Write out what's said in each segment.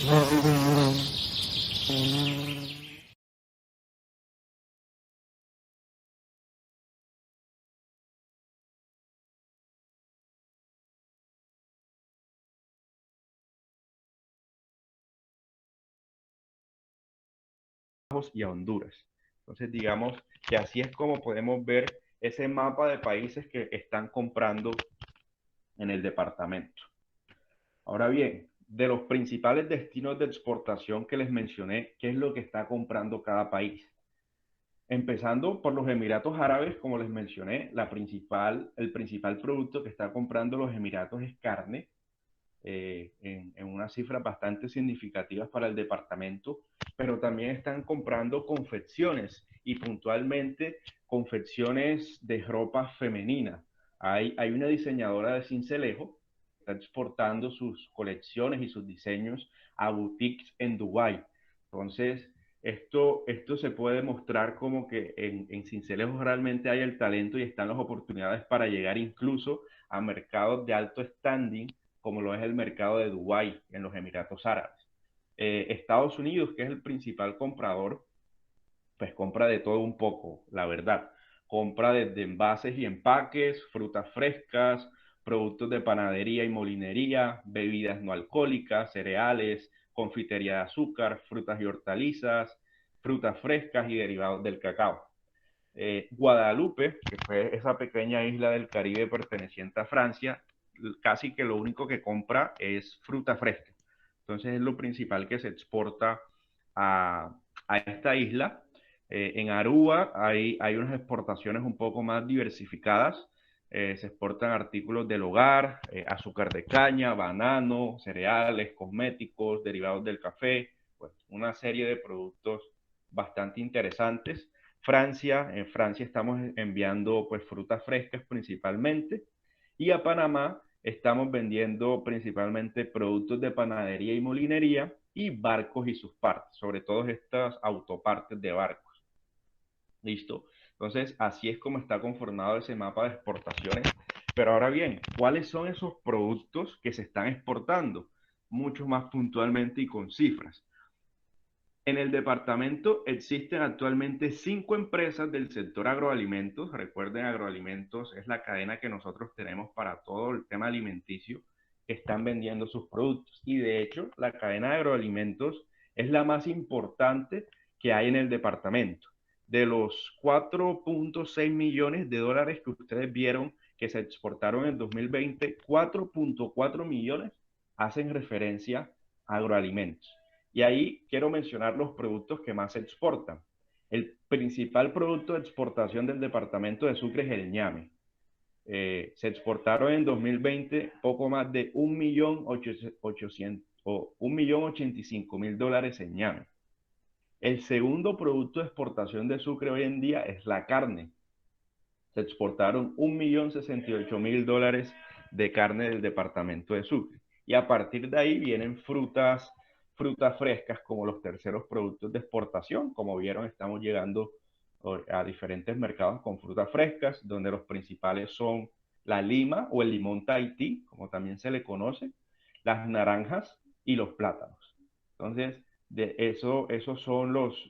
Y a Honduras. Entonces, digamos que así es como podemos ver ese mapa de países que están comprando en el departamento. Ahora bien, de los principales destinos de exportación que les mencioné, ¿qué es lo que está comprando cada país? Empezando por los Emiratos Árabes, como les mencioné, el principal producto que está comprando los Emiratos es carne, en unas cifras bastante significativas para el departamento, pero también están comprando confecciones y puntualmente confecciones de ropa femenina. Hay una diseñadora de Cincelejo que está exportando sus colecciones y sus diseños a boutiques en Dubái. Entonces, esto se puede mostrar como que en Cincelejo realmente hay el talento y están las oportunidades para llegar incluso a mercados de alto standing como lo es el mercado de Dubái en los Emiratos Árabes. Estados Unidos, que es el principal comprador, pues compra de todo un poco, la verdad. Compra desde envases y empaques, frutas frescas, productos de panadería y molinería, bebidas no alcohólicas, cereales, confitería de azúcar, frutas y hortalizas, frutas frescas y derivados del cacao. Guadalupe, que fue esa pequeña isla del Caribe perteneciente a Francia, casi que lo único que compra es fruta fresca. Entonces es lo principal que se exporta a esta isla. En Aruba hay unas exportaciones un poco más diversificadas. Se exportan artículos del hogar, azúcar de caña, banano, cereales, cosméticos, derivados del café, pues una serie de productos bastante interesantes. En Francia estamos enviando pues frutas frescas principalmente y a Panamá estamos vendiendo principalmente productos de panadería y molinería y barcos y sus partes, sobre todo estas autopartes de barcos. ¿Listo? Entonces, así es como está conformado ese mapa de exportaciones. Pero ahora bien, ¿cuáles son esos productos que se están exportando? Mucho más puntualmente y con cifras. En el departamento existen actualmente 5 empresas del sector agroalimentos. Recuerden, agroalimentos es la cadena que nosotros tenemos para todo el tema alimenticio, que están vendiendo sus productos. Y de hecho, la cadena de agroalimentos es la más importante que hay en el departamento. De los 4.6 millones de dólares que ustedes vieron que se exportaron en 2020, 4.4 millones hacen referencia a agroalimentos. Y ahí quiero mencionar los productos que más se exportan. El principal producto de exportación del departamento de Sucre es el ñame. Se exportaron en 2020 poco más de 1.085.000 dólares en ñame. El segundo producto de exportación de Sucre hoy en día es la carne. Se exportaron 1.068.000 dólares de carne del departamento de Sucre. Y a partir de ahí vienen frutas frescas como los terceros productos de exportación. Como vieron, estamos llegando a diferentes mercados con frutas frescas, donde los principales son la lima o el limón Tahití, como también se le conoce, las naranjas y los plátanos. Entonces, esos son los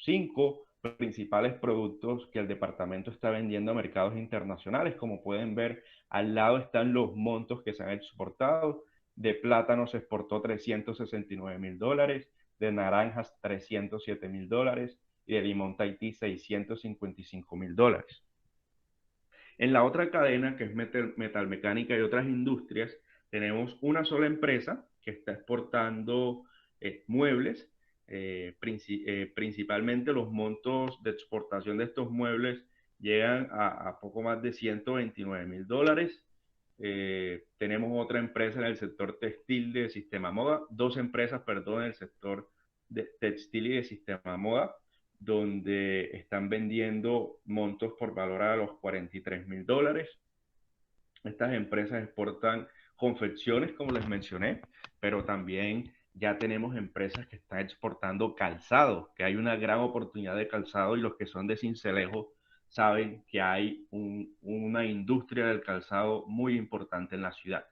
5 principales productos que el departamento está vendiendo a mercados internacionales. Como pueden ver, al lado están los montos que se han exportado. De plátano se exportó 369.000 dólares, de naranjas 307.000 dólares y de limón Tahití 655.000 dólares. En la otra cadena, que es metalmecánica y otras industrias, tenemos una sola empresa que está exportando muebles. Principalmente los montos de exportación de estos muebles llegan a poco más de 129.000 dólares. Tenemos otra empresa en el sector textil de Sistema Moda, 2 empresas, perdón, en el sector de textil y de Sistema Moda, donde están vendiendo montos por valor a los 43.000 dólares. Estas empresas exportan confecciones, como les mencioné, pero también ya tenemos empresas que están exportando calzado, que hay una gran oportunidad de calzado y los que son de Sincelejo saben que hay una industria del calzado muy importante en la ciudad.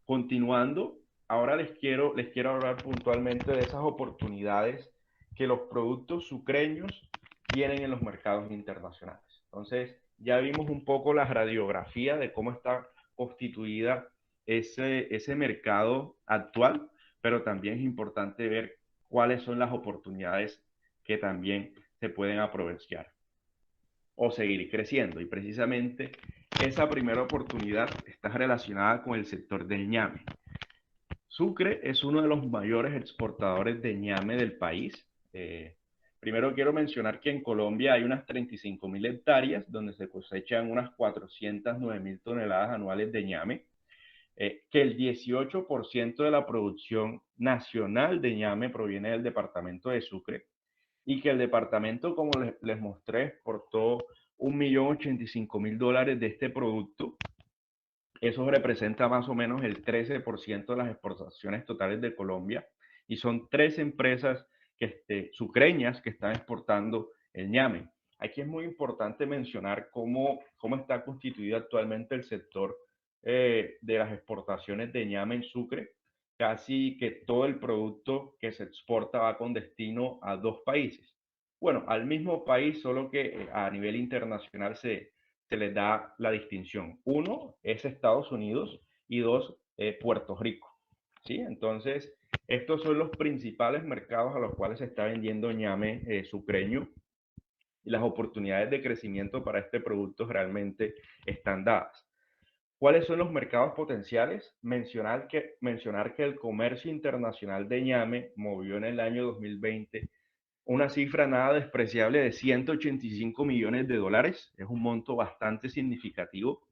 Continuando, ahora les quiero hablar puntualmente de esas oportunidades que los productos sucreños tienen en los mercados internacionales. Entonces, ya vimos un poco la radiografía de cómo está constituida ese mercado actual, pero también es importante ver cuáles son las oportunidades que también se pueden aprovechar o seguir creciendo. Y precisamente esa primera oportunidad está relacionada con el sector del ñame. Sucre es uno de los mayores exportadores de ñame del país. Primero quiero mencionar que en Colombia hay unas 35.000 hectáreas donde se cosechan unas 409.000 toneladas anuales de ñame, que el 18% de la producción nacional de ñame proviene del departamento de Sucre y que el departamento, como les mostré, exportó 1.085.000 dólares de este producto. Eso representa más o menos el 13% de las exportaciones totales de Colombia y son tres empresas sucreñas que están exportando el ñame. Aquí es muy importante mencionar cómo está constituido actualmente el sector de las exportaciones de ñame en Sucre. Casi que todo el producto que se exporta va con destino a dos países. Bueno, al mismo país, solo que a nivel internacional se les da la distinción. Uno es Estados Unidos y dos, Puerto Rico. ¿Sí? Entonces, estos son los principales mercados a los cuales se está vendiendo ñame sucreño y las oportunidades de crecimiento para este producto realmente están dadas. ¿Cuáles son los mercados potenciales? Mencionar que el comercio internacional de ñame movió en el año 2020 una cifra nada despreciable de 185 millones de dólares, es un monto bastante significativo,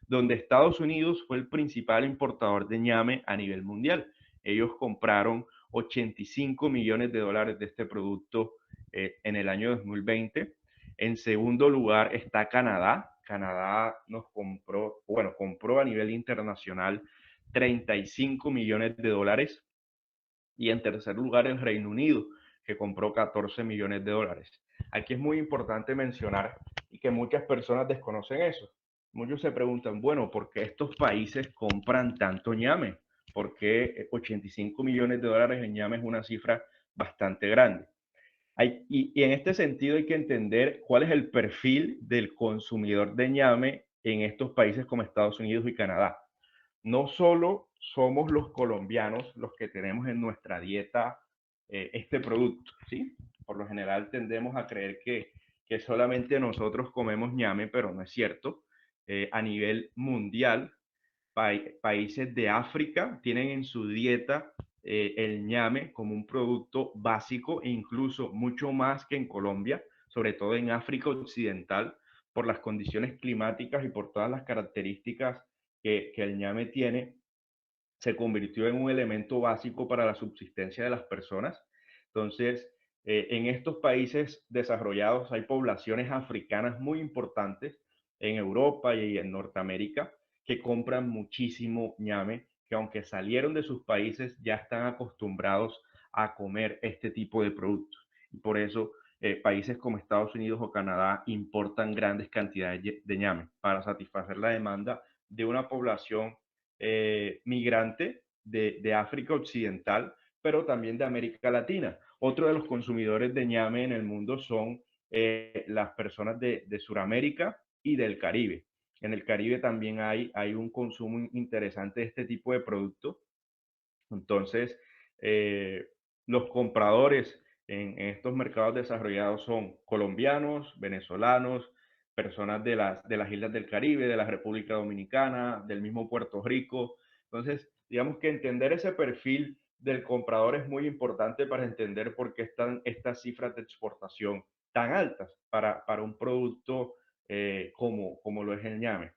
donde Estados Unidos fue el principal importador de ñame a nivel mundial. Ellos compraron 85 millones de dólares de este producto en el año 2020. En segundo lugar está Canadá. Canadá nos compró, bueno, compró a nivel internacional 35 millones de dólares. Y en tercer lugar el Reino Unido, que compró 14 millones de dólares. Aquí es muy importante mencionar y que muchas personas desconocen eso. Muchos se preguntan, bueno, ¿por qué estos países compran tanto ñame? ¿Por qué 85 millones de dólares en ñame es una cifra bastante grande? Y en este sentido hay que entender cuál es el perfil del consumidor de ñame en estos países como Estados Unidos y Canadá. No solo somos los colombianos los que tenemos en nuestra dieta este producto, ¿sí? Por lo general tendemos a creer que solamente nosotros comemos ñame, pero no es cierto. A nivel mundial, países de África tienen en su dieta el ñame como un producto básico e incluso mucho más que en Colombia, sobre todo en África Occidental, por las condiciones climáticas y por todas las características que el ñame tiene, se convirtió en un elemento básico para la subsistencia de las personas. Entonces, en estos países desarrollados hay poblaciones africanas muy importantes en Europa y en Norteamérica que compran muchísimo ñame, que aunque salieron de sus países ya están acostumbrados a comer este tipo de productos. Y por eso países como Estados Unidos o Canadá importan grandes cantidades de ñame para satisfacer la demanda de una población migrante de África Occidental, pero también de América Latina. Otro de los consumidores de ñame en el mundo son las personas de Sudamérica y del Caribe. En el Caribe también hay un consumo interesante de este tipo de productos. Entonces, los compradores en estos mercados desarrollados son colombianos, venezolanos, personas de las islas del Caribe, de la República Dominicana, del mismo Puerto Rico. Entonces, digamos que entender ese perfil del comprador es muy importante para entender por qué están estas cifras de exportación tan altas para un producto como lo es el ñame.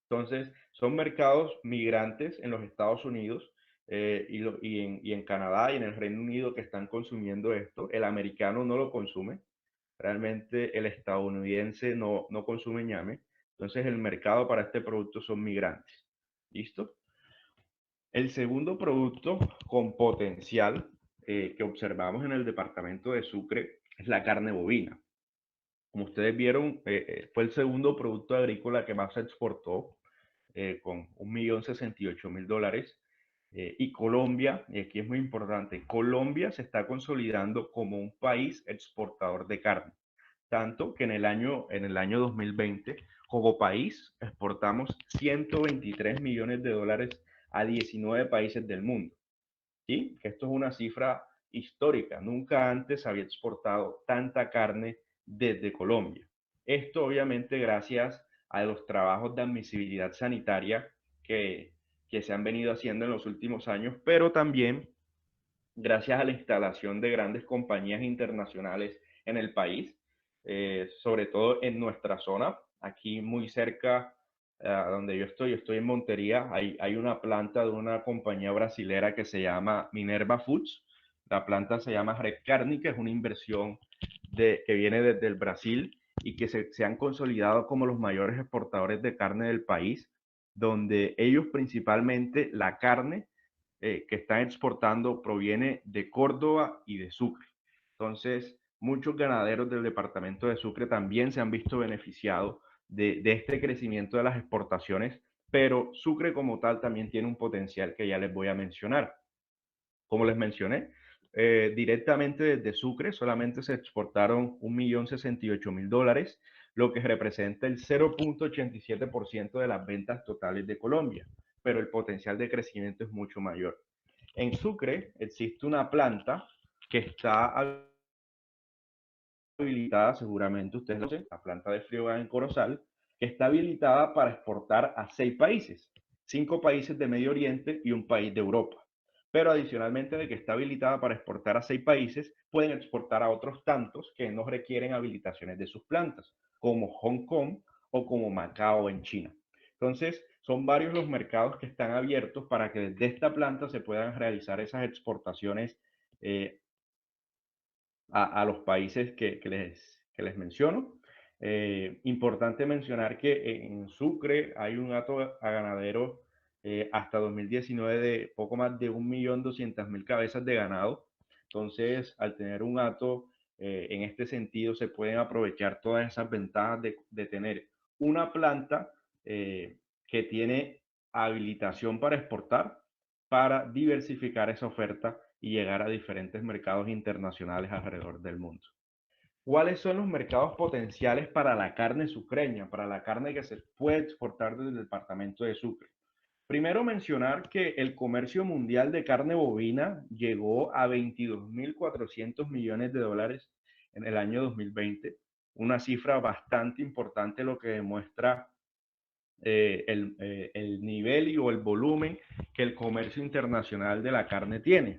Entonces, son mercados migrantes en los Estados Unidos y en Canadá y en el Reino Unido que están consumiendo esto. El americano no lo consume. Realmente el estadounidense no consume ñame. Entonces, el mercado para este producto son migrantes. ¿Listo? El segundo producto con potencial que observamos en el departamento de Sucre es la carne bovina. Como ustedes vieron, fue el segundo producto agrícola que más se exportó con 1.068.000 dólares. Y Colombia, y aquí es muy importante, Colombia se está consolidando como un país exportador de carne, tanto que en el año 2020, como país, exportamos 123 millones de dólares a 19 países del mundo. ¿Sí? Que esto es una cifra histórica. Nunca antes había exportado tanta carne desde Colombia. Esto obviamente gracias a los trabajos de admisibilidad sanitaria que, que se han venido haciendo en los últimos años, pero también gracias a la instalación de grandes compañías internacionales en el país, sobre todo en nuestra zona, aquí muy cerca donde yo estoy en Montería, hay una planta de una compañía brasilera que se llama Minerva Foods. La planta se llama Red Carne, que es una inversión que viene desde el Brasil y que se han consolidado como los mayores exportadores de carne del país, donde ellos principalmente la carne que están exportando proviene de Córdoba y de Sucre. Entonces, muchos ganaderos del departamento de Sucre también se han visto beneficiados de este crecimiento de las exportaciones, pero Sucre como tal también tiene un potencial que ya les voy a mencionar. Como les mencioné, directamente desde Sucre solamente se exportaron 1.068.000 dólares, lo que representa el 0.87% de las ventas totales de Colombia, pero el potencial de crecimiento es mucho mayor. En Sucre existe una planta que está habilitada, seguramente ustedes lo saben, la planta de Frigogas en Corozal, que está habilitada para exportar a 6 países, 5 países de Medio Oriente y un país de Europa. Pero adicionalmente de que está habilitada para exportar a 6 países, pueden exportar a otros tantos que no requieren habilitaciones de sus plantas, como Hong Kong o como Macao en China. Entonces, son varios los mercados que están abiertos para que desde esta planta se puedan realizar esas exportaciones eh, a los países que les menciono. Importante mencionar que en Sucre hay un hato a ganadero hasta 2019 de poco más de 1.200.000 cabezas de ganado. Entonces, al tener un hato en este sentido, se pueden aprovechar todas esas ventajas de tener una planta que tiene habilitación para exportar, para diversificar esa oferta y llegar a diferentes mercados internacionales alrededor del mundo. ¿Cuáles son los mercados potenciales para la carne sucreña, para la carne que se puede exportar desde el departamento de Sucre? Primero mencionar que el comercio mundial de carne bovina llegó a 22.400 millones de dólares en el año 2020, una cifra bastante importante, lo que demuestra el nivel y o el volumen que el comercio internacional de la carne tiene.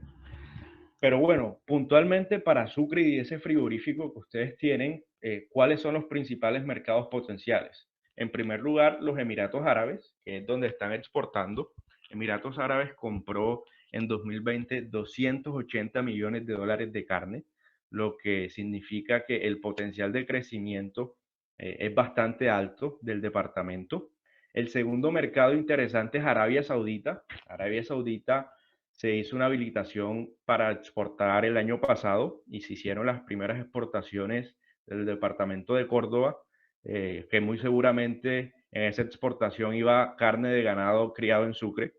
Pero bueno, puntualmente para Sucre y ese frigorífico que ustedes tienen, ¿cuáles son los principales mercados potenciales? En primer lugar, los Emiratos Árabes, que es donde están exportando. Emiratos Árabes compró en 2020 280 millones de dólares de carne, lo que significa que el potencial de crecimiento es bastante alto del departamento. El segundo mercado interesante es Arabia Saudita. Arabia Saudita se hizo una habilitación para exportar el año pasado y se hicieron las primeras exportaciones del departamento de Córdoba, que muy seguramente en esa exportación iba carne de ganado criado en Sucre.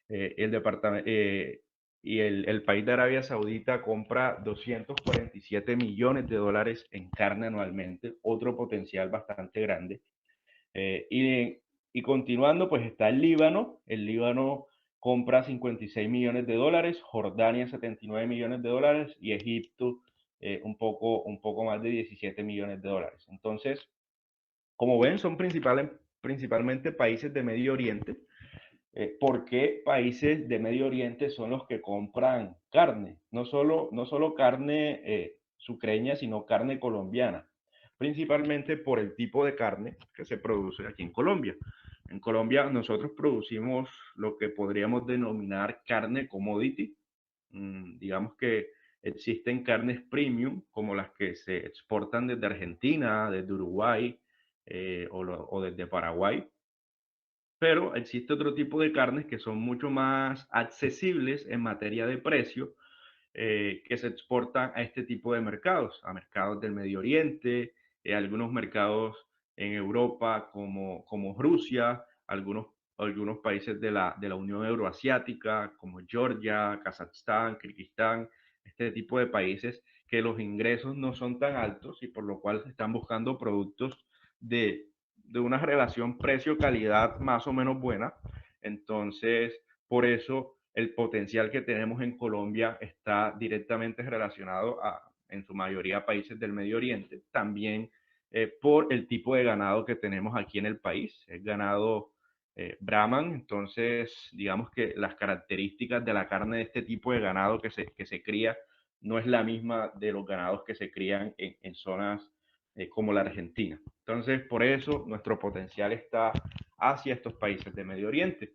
El departamento, y el país de Arabia Saudita compra 247 millones de dólares en carne anualmente, otro potencial bastante grande. Y continuando, pues está el Líbano. El Líbano compra 56 millones de dólares, Jordania 79 millones de dólares y Egipto un poco más de 17 millones de dólares. Entonces, como ven, son principalmente países de Medio Oriente. ¿Por qué países de Medio Oriente son los que compran carne? No solo carne sucreña, sino carne colombiana, principalmente por el tipo de carne que se produce aquí en Colombia. En Colombia nosotros producimos lo que podríamos denominar carne commodity. Digamos que existen carnes premium como las que se exportan desde Argentina, desde Uruguay o desde Paraguay, pero existe otro tipo de carnes que son mucho más accesibles en materia de precio, que se exportan a este tipo de mercados, a mercados del Medio Oriente, algunos mercados en Europa como Rusia, algunos algunos países de la Unión Euroasiática, como Georgia, Kazajstán, Kirguistán, este tipo de países que los ingresos no son tan altos y por lo cual se están buscando productos de una relación precio-calidad más o menos buena. Entonces, por eso el potencial que tenemos en Colombia está directamente relacionado en su mayoría, países del Medio Oriente. También por el tipo de ganado que tenemos aquí en el país, es ganado Brahman. Entonces, digamos que las características de la carne de este tipo de ganado que se cría no es la misma de los ganados que se crían en zonas como la Argentina. Entonces, por eso nuestro potencial está hacia estos países de Medio Oriente.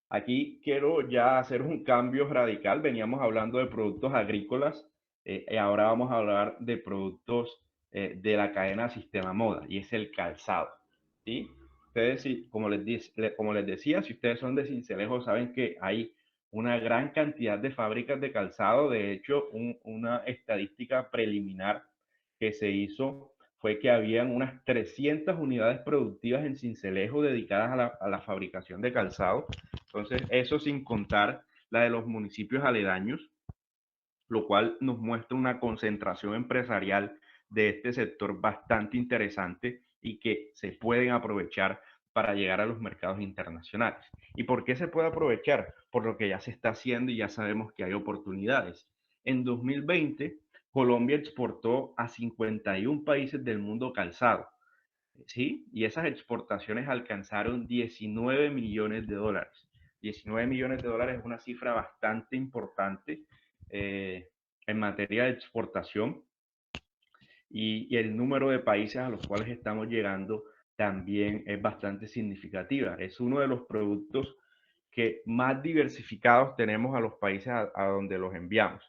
Aquí quiero ya hacer un cambio radical. Veníamos hablando de productos agrícolas y ahora vamos a hablar de productos de la cadena Sistema Moda, y es el calzado. ¿Sí? Ustedes, como les decía, si ustedes son de Sincelejo, saben que hay una gran cantidad de fábricas de calzado. De hecho, una estadística preliminar que se hizo fue que habían unas 300 unidades productivas en Sincelejo dedicadas a la fabricación de calzado. Entonces, eso sin contar la de los municipios aledaños, lo cual nos muestra una concentración empresarial de este sector bastante interesante y que se pueden aprovechar para llegar a los mercados internacionales. ¿Y por qué se puede aprovechar? Por lo que ya se está haciendo y ya sabemos que hay oportunidades. En 2020, Colombia exportó a 51 países del mundo calzado. ¿Sí? Y esas exportaciones alcanzaron 19 millones de dólares. 19 millones de dólares es una cifra bastante importante eh, en materia de exportación, y el número de países a los cuales estamos llegando también es bastante significativa. Es uno de los productos que más diversificados tenemos a los países a donde los enviamos,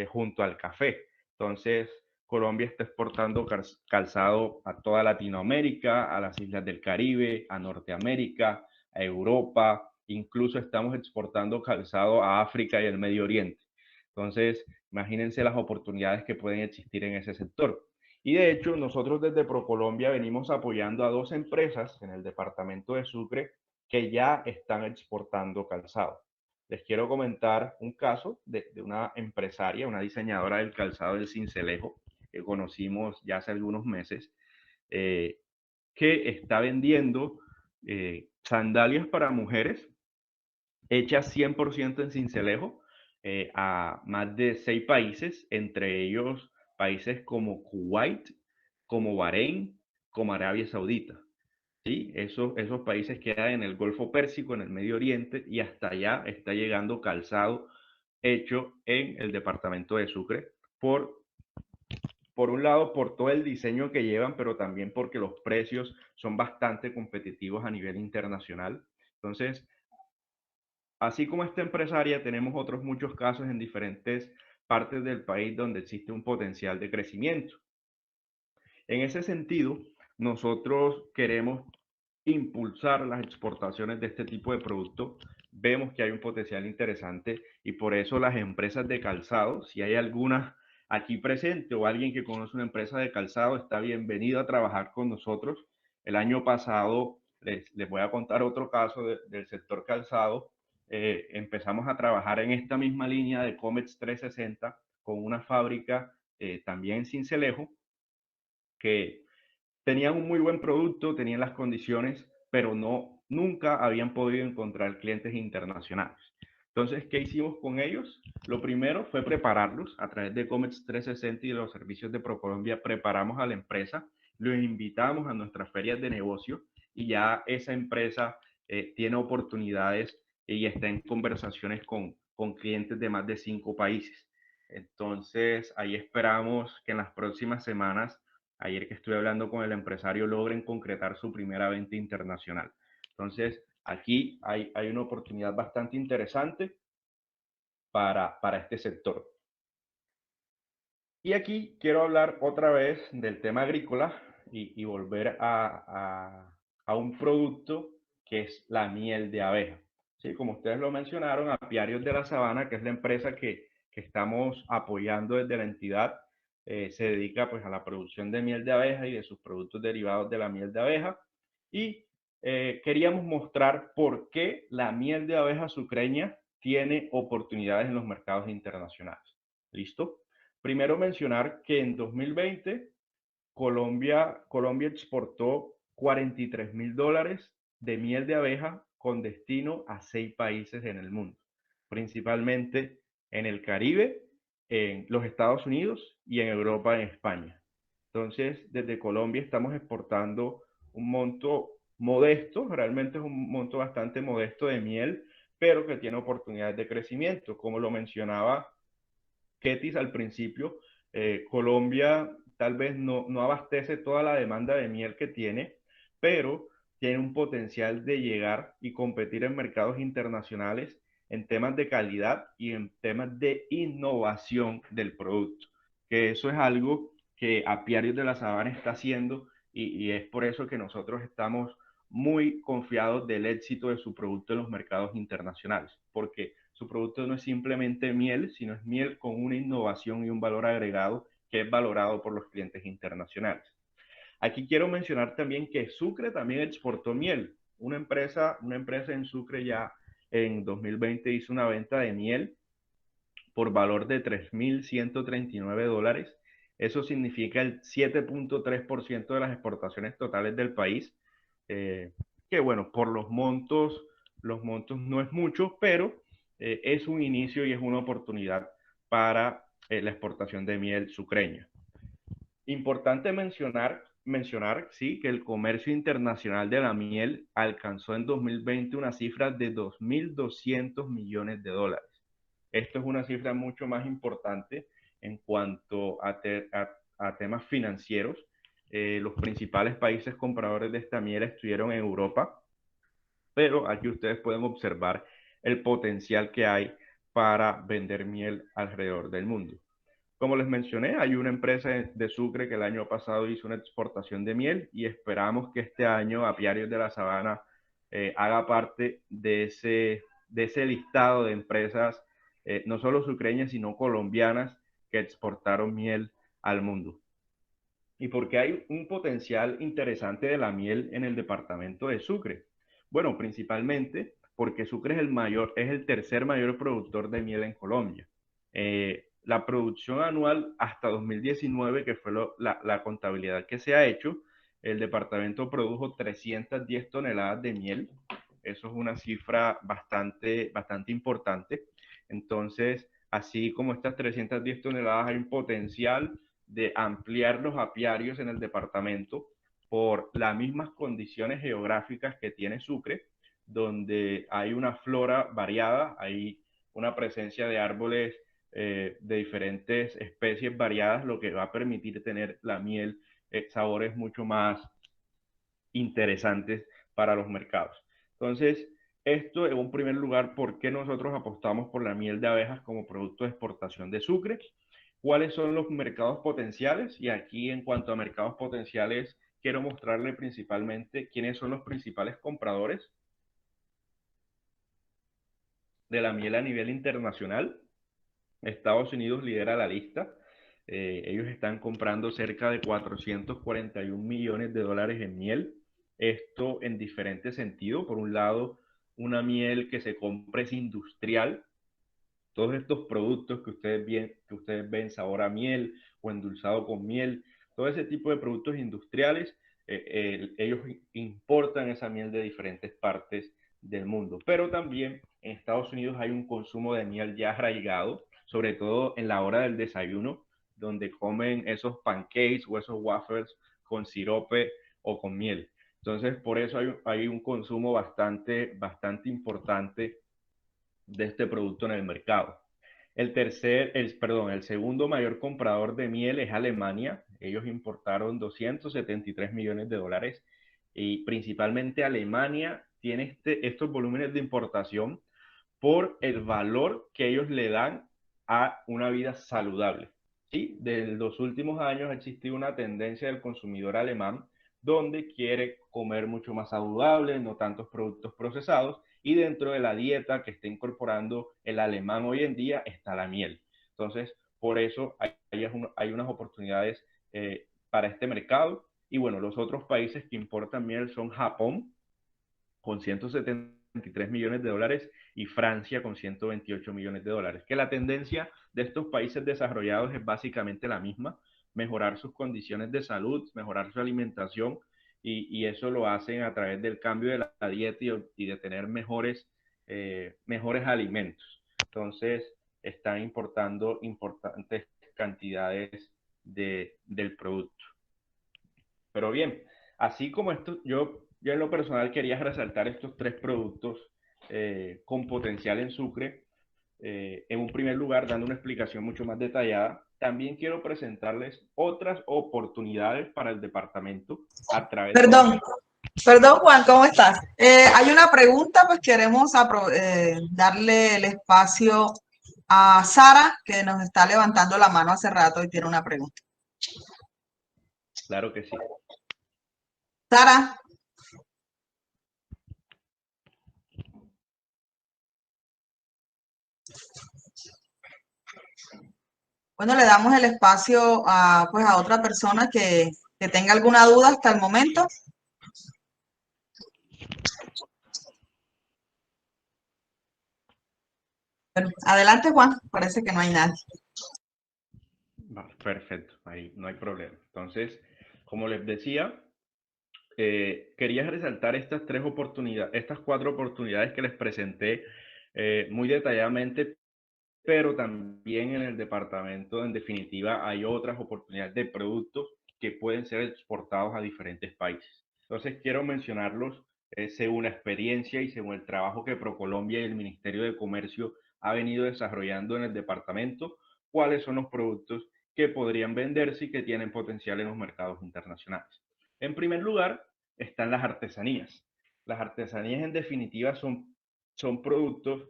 junto al café. Entonces, Colombia está exportando calzado a toda Latinoamérica, a las islas del Caribe, a Norteamérica, a Europa, incluso estamos exportando calzado a África y el Medio Oriente. Entonces, imagínense las oportunidades que pueden existir en ese sector. Y de hecho, nosotros desde ProColombia venimos apoyando a 2 empresas en el departamento de Sucre que ya están exportando calzado. Les quiero comentar un caso de una empresaria, una diseñadora del calzado del Sincelejo, que conocimos ya hace algunos meses, eh, que está vendiendo sandalias para mujeres hechas 100% en Sincelejo, a más de 6 países, entre ellos países como Kuwait, como Bahrein, como Arabia Saudita. ¿Sí? Esos países quedan en el Golfo Pérsico, en el Medio Oriente, y hasta allá está llegando calzado hecho en el departamento de Sucre, por un lado por todo el diseño que llevan, pero también porque los precios son bastante competitivos a nivel internacional. Entonces, así como esta empresaria, tenemos otros muchos casos en diferentes partes del país donde existe un potencial de crecimiento. En ese sentido, nosotros queremos impulsar las exportaciones de este tipo de productos. Vemos que hay un potencial interesante y por eso las empresas de calzado, si hay alguna aquí presente o alguien que conoce una empresa de calzado, está bienvenido a trabajar con nosotros. El año pasado, les voy a contar otro caso del sector calzado. Empezamos a trabajar en esta misma línea de Comets 360 con una fábrica también en Sincelejo, que tenían un muy buen producto, tenían las condiciones, pero nunca habían podido encontrar clientes internacionales. Entonces, ¿qué hicimos con ellos? Lo primero fue prepararlos a través de Comets 360 y de los servicios de ProColombia. Preparamos a la empresa, los invitamos a nuestras ferias de negocio y ya esa empresa tiene oportunidades y está en conversaciones con clientes de más de 5 países. Entonces, ahí esperamos que en las próximas semanas, ayer que estuve hablando con el empresario, logren concretar su primera venta internacional. Entonces, aquí hay una oportunidad bastante interesante para este sector. Y aquí quiero hablar otra vez del tema agrícola y volver a un producto que es la miel de abeja. ¿Sí? Como ustedes lo mencionaron, Apiarios de la Sabana, que es la empresa que estamos apoyando desde la entidad, se dedica pues a la producción de miel de abeja y de sus productos derivados de la miel de abeja. Y queríamos mostrar por qué la miel de abeja sucreña tiene oportunidades en los mercados internacionales. ¿Listo? Primero mencionar que en 2020 Colombia exportó $43.000 de miel de abeja con destino a 6 países en el mundo, principalmente en el Caribe, en los Estados Unidos y en Europa, en España. Entonces, desde Colombia estamos exportando un monto modesto, realmente es un monto bastante modesto de miel, pero que tiene oportunidades de crecimiento. Como lo mencionaba Ketis al principio, Colombia tal vez no abastece toda la demanda de miel que tiene, pero tiene un potencial de llegar y competir en mercados internacionales en temas de calidad y en temas de innovación del producto, que eso es algo que Apiarios de la Sabana está haciendo y es por eso que nosotros estamos muy confiados del éxito de su producto en los mercados internacionales, porque su producto no es simplemente miel, sino es miel con una innovación y un valor agregado que es valorado por los clientes internacionales. Aquí quiero mencionar también que Sucre también exportó miel. Una empresa en Sucre ya en 2020 hizo una venta de miel por valor de $3.139. Eso significa el 7.3% de las exportaciones totales del país, eh, que bueno, por los montos no es mucho, pero es un inicio y es una oportunidad para la exportación de miel sucreña. Importante mencionar, sí, que el comercio internacional de la miel alcanzó en 2020 una cifra de $2.200 millones. Esto es una cifra mucho más importante en cuanto a temas financieros. Los principales países compradores de esta miel estuvieron en Europa, pero aquí ustedes pueden observar el potencial que hay para vender miel alrededor del mundo. Como les mencioné, hay una empresa de Sucre que el año pasado hizo una exportación de miel y esperamos que este año Apiarios de la Sabana haga parte de ese listado de empresas, no solo sucreñas, sino colombianas, que exportaron miel al mundo. ¿Y por qué hay un potencial interesante de la miel en el departamento de Sucre? Bueno, principalmente porque Sucre es el tercer mayor productor de miel en Colombia. La producción anual hasta 2019, que fue la contabilidad que se ha hecho, el departamento produjo 310 toneladas de miel. Eso es una cifra bastante, bastante importante. Entonces, así como estas 310 toneladas, hay un potencial de ampliar los apiarios en el departamento por las mismas condiciones geográficas que tiene Sucre, donde hay una flora variada, hay una presencia de árboles de diferentes especies variadas, lo que va a permitir tener la miel sabores mucho más interesantes para los mercados. Entonces, esto en un primer lugar, ¿por qué nosotros apostamos por la miel de abejas como producto de exportación de Sucre? ¿Cuáles son los mercados potenciales? Y aquí en cuanto a mercados potenciales, quiero mostrarle principalmente quiénes son los principales compradores de la miel a nivel internacional. Estados Unidos lidera la lista. Ellos están comprando cerca de $441 millones en miel. Esto en diferentes sentidos. Por un lado, una miel que se compra es industrial. Todos estos productos que ustedes ven sabor a miel o endulzado con miel, todo ese tipo de productos industriales, ellos importan esa miel de diferentes partes del mundo. Pero también en Estados Unidos hay un consumo de miel ya arraigado, sobre todo en la hora del desayuno, donde comen esos pancakes o esos waffles con sirope o con miel. Entonces, por eso hay un consumo bastante, bastante importante de este producto en el mercado. El segundo mayor comprador de miel es Alemania. Ellos importaron $273 millones y principalmente Alemania tiene estos volúmenes de importación por el valor que ellos le dan a una vida saludable. ¿Sí? De los últimos años ha existido una tendencia del consumidor alemán donde quiere comer mucho más saludable, no tantos productos procesados, y dentro de la dieta que está incorporando el alemán hoy en día está la miel. Entonces, por eso hay unas oportunidades para este mercado. Y bueno, los otros países que importan miel son Japón, con 173 millones de dólares y Francia con 128 millones de dólares. Que la tendencia de estos países desarrollados es básicamente la misma, mejorar sus condiciones de salud, mejorar su alimentación y eso lo hacen a través del cambio de la dieta y de tener mejores alimentos. Entonces, están importando importantes cantidades del producto. Pero bien, así como esto, yo en lo personal quería resaltar estos tres productos con potencial en Sucre. En un primer lugar, dando una explicación mucho más detallada, también quiero presentarles otras oportunidades para el departamento a través de Perdón, perdón Juan, ¿cómo estás? Hay una pregunta, pues queremos darle el espacio a Sara, que nos está levantando la mano hace rato y tiene una pregunta. Claro que sí. Sara. Bueno, le damos el espacio pues a otra persona que tenga alguna duda hasta el momento. Bueno, adelante, Juan. Parece que no hay nadie. Perfecto, ahí no hay problema. Entonces, como les decía, quería resaltar estas cuatro oportunidades que les presenté muy detalladamente, pero también en el departamento, en definitiva, hay otras oportunidades de productos que pueden ser exportados a diferentes países. Entonces, quiero mencionarlos según la experiencia y según el trabajo que ProColombia y el Ministerio de Comercio ha venido desarrollando en el departamento, cuáles son los productos que podrían venderse y que tienen potencial en los mercados internacionales. En primer lugar, están las artesanías. Las artesanías, en definitiva, son productos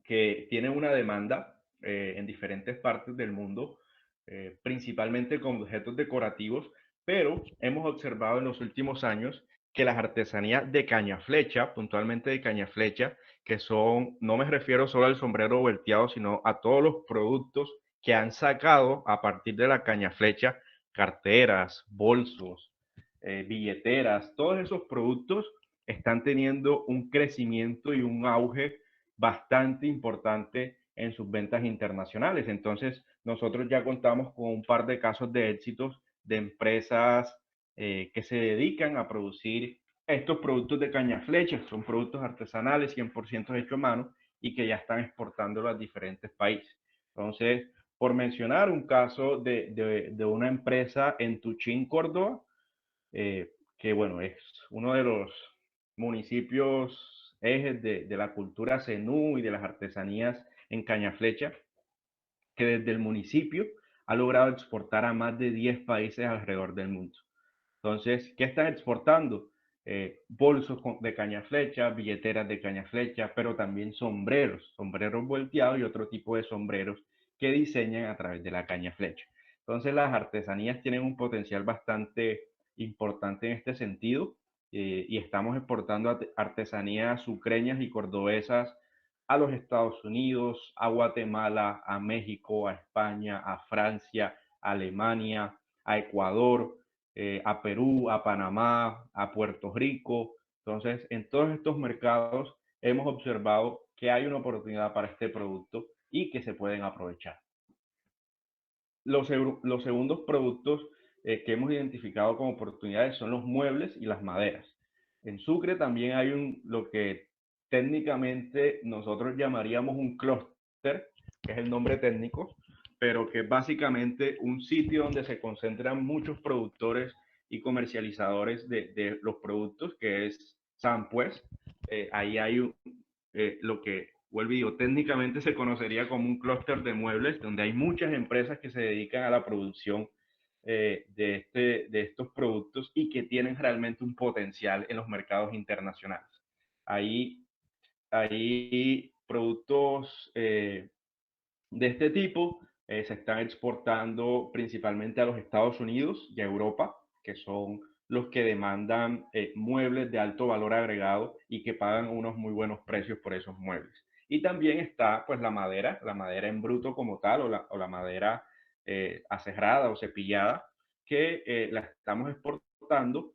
que tienen una demanda en diferentes partes del mundo, principalmente con objetos decorativos, pero hemos observado en los últimos años que las artesanías de caña flecha, puntualmente de caña flecha, que son, no me refiero solo al sombrero volteado, sino a todos los productos que han sacado a partir de la caña flecha, carteras, bolsos, billeteras, todos esos productos están teniendo un crecimiento y un auge bastante importante en sus ventas internacionales. Entonces, nosotros ya contamos con un par de casos de éxitos de empresas que se dedican a producir estos productos de caña flecha, son productos artesanales 100% hechos a mano y que ya están exportando a diferentes países. Entonces, por mencionar un caso de una empresa en Tuchín, Córdoba, que bueno, es uno de los municipios ejes de la cultura zenú y de las artesanías en Cañaflecha, que desde el municipio ha logrado exportar a más de 10 países alrededor del mundo. Entonces, ¿qué están exportando? Bolsos de caña flecha, billeteras de caña flecha, pero también sombreros volteados y otro tipo de sombreros que diseñan a través de la caña flecha. Entonces, las artesanías tienen un potencial bastante importante en este sentido y estamos exportando artesanías sucreñas y cordobesas a los Estados Unidos, a Guatemala, a México, a España, a Francia, a Alemania, a Ecuador, a Perú, a Panamá, a Puerto Rico. Entonces, en todos estos mercados hemos observado que hay una oportunidad para este producto y que se pueden aprovechar. Los segundos productos que hemos identificado como oportunidades son los muebles y las maderas. En Sucre también hay lo que técnicamente nosotros llamaríamos un clúster, que es el nombre técnico, pero que es básicamente un sitio donde se concentran muchos productores y comercializadores de los productos, que es Sampues. Ahí hay lo que, vuelvo y digo, técnicamente se conocería como un clúster de muebles, donde hay muchas empresas que se dedican a la producción de estos productos y que tienen realmente un potencial en los mercados internacionales. Ahí hay productos de este tipo se están exportando principalmente a los Estados Unidos y a Europa, que son los que demandan muebles de alto valor agregado y que pagan unos muy buenos precios por esos muebles. Y también está pues la madera en bruto como tal, o la madera aserrada o cepillada, que la estamos exportando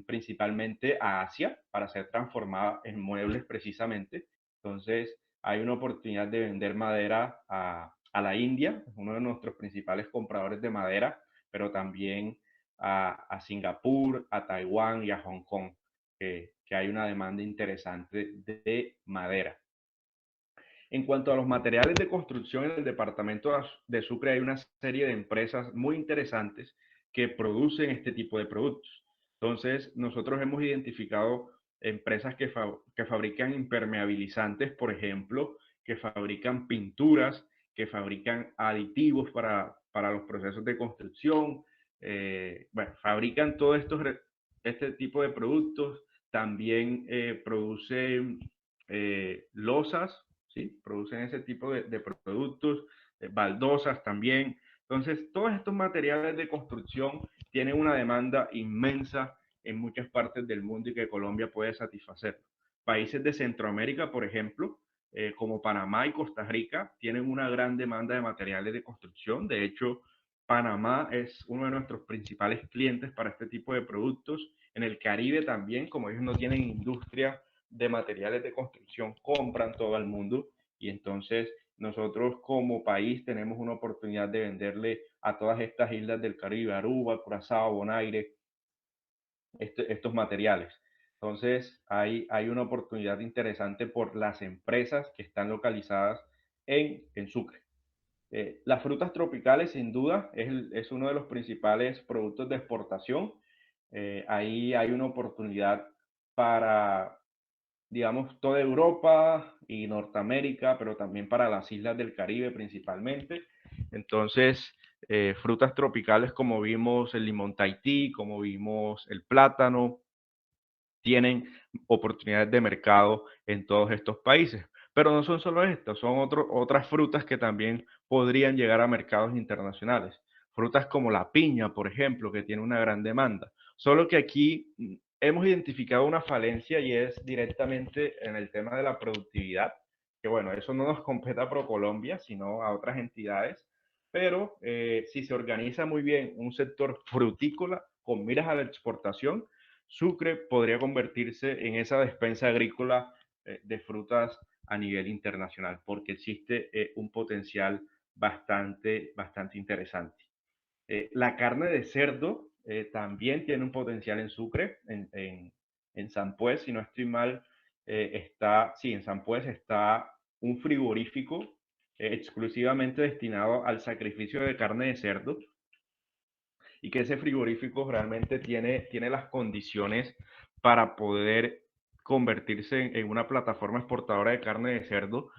principalmente a Asia para ser transformada en muebles precisamente. Entonces, hay una oportunidad de vender madera a la India, es uno de nuestros principales compradores de madera, pero también a Singapur, a Taiwán y a Hong Kong, que hay una demanda interesante de madera. En cuanto a los materiales de construcción, en el departamento de Sucre hay una serie de empresas muy interesantes que producen este tipo de productos. Entonces, nosotros hemos identificado empresas que fabrican impermeabilizantes, por ejemplo, que fabrican pinturas, que fabrican aditivos para los procesos de construcción. Bueno, fabrican todo este tipo de productos. También producen losas, ¿sí? Producen ese tipo de productos, baldosas también. Entonces, todos estos materiales de construcción tienen una demanda inmensa en muchas partes del mundo y que Colombia puede satisfacer. Países de Centroamérica, por ejemplo, como Panamá y Costa Rica, tienen una gran demanda de materiales de construcción. De hecho, Panamá es uno de nuestros principales clientes para este tipo de productos. En el Caribe también, como ellos no tienen industria de materiales de construcción, compran todo el mundo y entonces nosotros como país tenemos una oportunidad de venderle a todas estas islas del Caribe, Aruba, Curazao, Bonaire, estos materiales. Entonces hay una oportunidad interesante por las empresas que están localizadas en Sucre. Las frutas tropicales, sin duda, es uno de los principales productos de exportación. Ahí hay una oportunidad para, digamos, toda Europa y Norteamérica, pero también para las islas del Caribe principalmente. Entonces, frutas tropicales como vimos el limón Tahití, como vimos el plátano, tienen oportunidades de mercado en todos estos países. Pero no son solo estas, son otras frutas que también podrían llegar a mercados internacionales. Frutas como la piña, por ejemplo, que tiene una gran demanda. Solo que aquí hemos identificado una falencia y es directamente en el tema de la productividad, que bueno, eso no nos compete a ProColombia, sino a otras entidades, pero si se organiza muy bien un sector frutícola con miras a la exportación, Sucre podría convertirse en esa despensa agrícola de frutas a nivel internacional, porque existe un potencial bastante interesante. La carne de cerdo también tiene un potencial en Sucre, en San Pues, si no estoy mal, en San Pues está un frigorífico exclusivamente destinado al sacrificio de carne de cerdo y que ese frigorífico realmente tiene las condiciones para poder convertirse en una plataforma exportadora de carne de cerdo.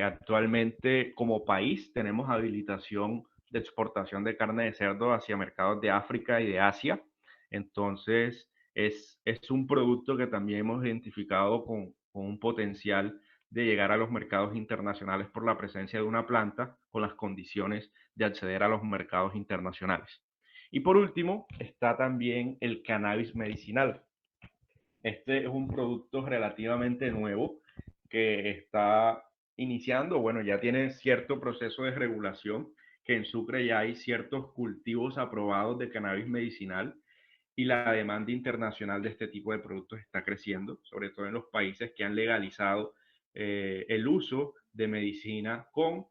Actualmente, como país, tenemos habilitación de exportación de carne de cerdo hacia mercados de África y de Asia. Entonces, es un producto que también hemos identificado con un potencial de llegar a los mercados internacionales por la presencia de una planta con las condiciones de acceder a los mercados internacionales. Y por último, está también el cannabis medicinal. Este es un producto relativamente nuevo que está iniciando, bueno, ya tiene cierto proceso de regulación, que en Sucre ya hay ciertos cultivos aprobados de cannabis medicinal y la demanda internacional de este tipo de productos está creciendo, sobre todo en los países que han legalizado el uso de medicina con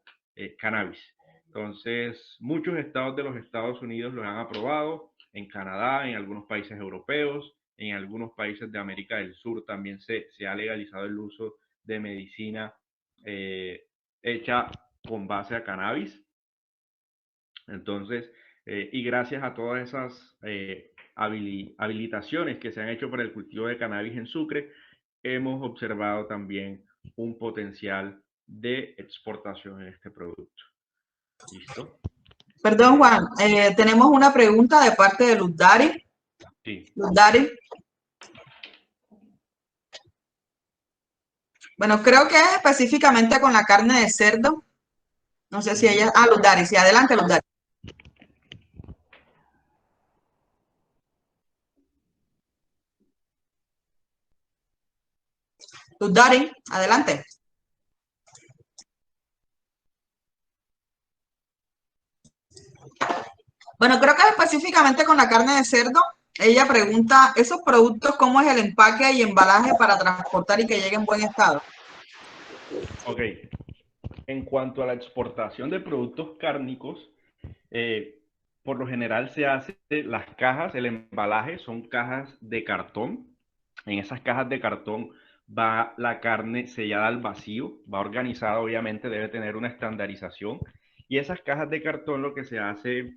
cannabis. Entonces, muchos estados de los Estados Unidos lo han aprobado, en Canadá, en algunos países europeos, en algunos países de América del Sur también se ha legalizado el uso de medicina hecha con base a cannabis. Entonces, y gracias a todas esas habilitaciones que se han hecho para el cultivo de cannabis en Sucre, hemos observado también un potencial de exportación en este producto. ¿Listo? Perdón, Juan, tenemos una pregunta de parte de Luz Dari. Sí. Luz Dari. Bueno, creo que es específicamente con la carne de cerdo. No sé si ella... Ah, Luz Dari, sí, adelante, Luz Dari. Luz Dari, adelante. Bueno, creo que es específicamente con la carne de cerdo. Ella pregunta, ¿esos productos cómo es el empaque y embalaje para transportar y que llegue en buen estado? Ok, en cuanto a la exportación de productos cárnicos, eh, por lo general se hace las cajas, el embalaje son cajas de cartón. En esas cajas de cartón va la carne sellada al vacío, va organizada, obviamente debe tener una estandarización. Y esas cajas de cartón lo que se hace,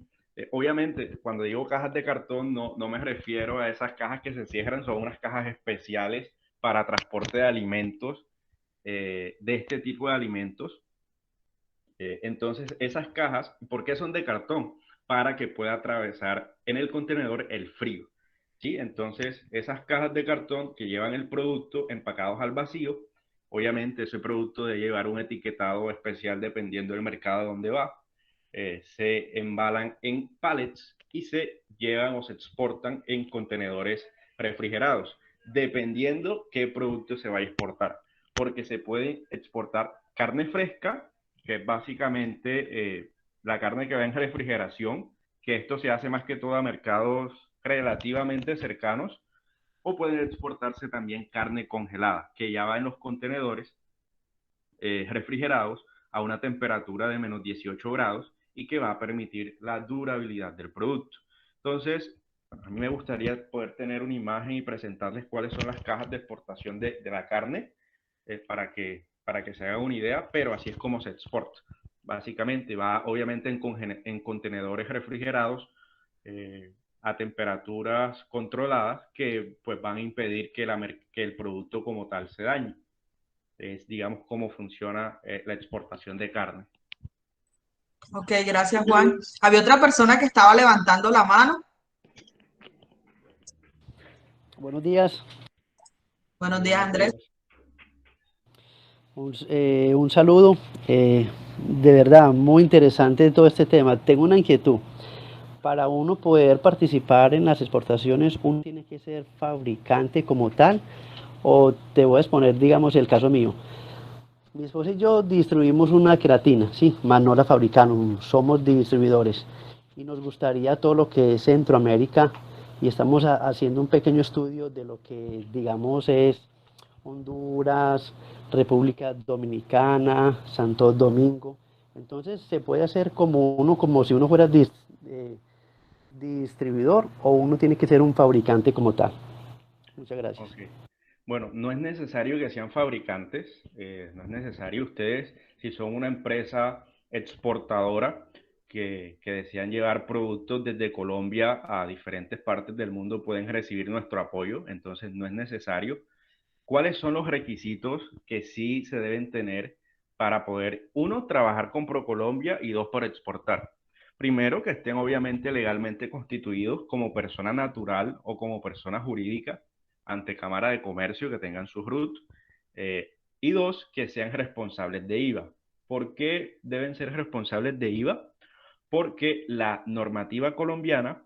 obviamente cuando digo cajas de cartón no me refiero a esas cajas que se cierran, son unas cajas especiales para transporte de alimentos, de este tipo de alimentos. Entonces, esas cajas, ¿por qué son de cartón? Para que pueda atravesar en el contenedor el frío. ¿Sí? Entonces, esas cajas de cartón que llevan el producto empacados al vacío, obviamente ese producto debe llevar un etiquetado especial dependiendo del mercado donde va. Se embalan en pallets y se llevan o se exportan en contenedores refrigerados, dependiendo qué producto se va a exportar. Porque se puede exportar carne fresca, que es básicamente la carne que va en refrigeración, que esto se hace más que todo a mercados relativamente cercanos, o puede exportarse también carne congelada, que ya va en los contenedores refrigerados a una temperatura de menos 18 grados y que va a permitir la durabilidad del producto. Entonces, a mí me gustaría poder tener una imagen y presentarles cuáles son las cajas de exportación de la carne para que se hagan una idea, pero así es como se exporta. Básicamente va obviamente en contenedores refrigerados a temperaturas controladas que pues van a impedir que el producto como tal se dañe. Es, digamos, cómo funciona la exportación de carne. Ok, gracias, Juan. Había otra persona que estaba levantando la mano. Buenos días, Buenos días, Buenos Andrés. días. un saludo. De verdad, muy interesante todo este tema. Tengo una inquietud. Para uno poder participar en las exportaciones, uno tiene que ser fabricante como tal, o te voy a exponer, digamos, el caso mío. Mi esposa y yo distribuimos una queratina, sí, más no la fabricamos, somos distribuidores. Y nos gustaría todo lo que es Centroamérica y estamos haciendo un pequeño estudio de lo que, digamos, es Honduras, República Dominicana, Santo Domingo. Entonces se puede hacer como uno, como si uno fuera distribuidor o uno tiene que ser un fabricante como tal. Muchas gracias. Ok. Bueno, no es necesario que sean fabricantes, no es necesario. Ustedes, si son una empresa exportadora que desean llevar productos desde Colombia a diferentes partes del mundo, pueden recibir nuestro apoyo, entonces no es necesario. ¿Cuáles son los requisitos que sí se deben tener para poder, uno, trabajar con ProColombia y dos, para exportar? Primero, que estén obviamente legalmente constituidos como persona natural o como persona jurídica ante Cámara de Comercio, que tengan su RUT. Y dos, que sean responsables de IVA. ¿Por qué deben ser responsables de IVA? Porque la normativa colombiana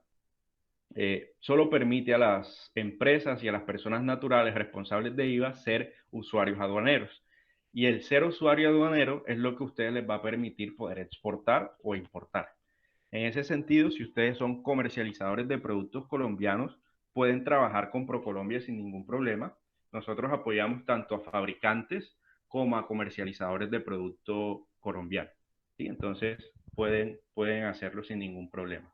solo permite a las empresas y a las personas naturales responsables de IVA ser usuarios aduaneros. Y el ser usuario aduanero es lo que a ustedes les va a permitir poder exportar o importar. En ese sentido, si ustedes son comercializadores de productos colombianos, pueden trabajar con ProColombia sin ningún problema. Nosotros apoyamos tanto a fabricantes como a comercializadores de producto colombiano. ¿Sí? Entonces, pueden hacerlo sin ningún problema.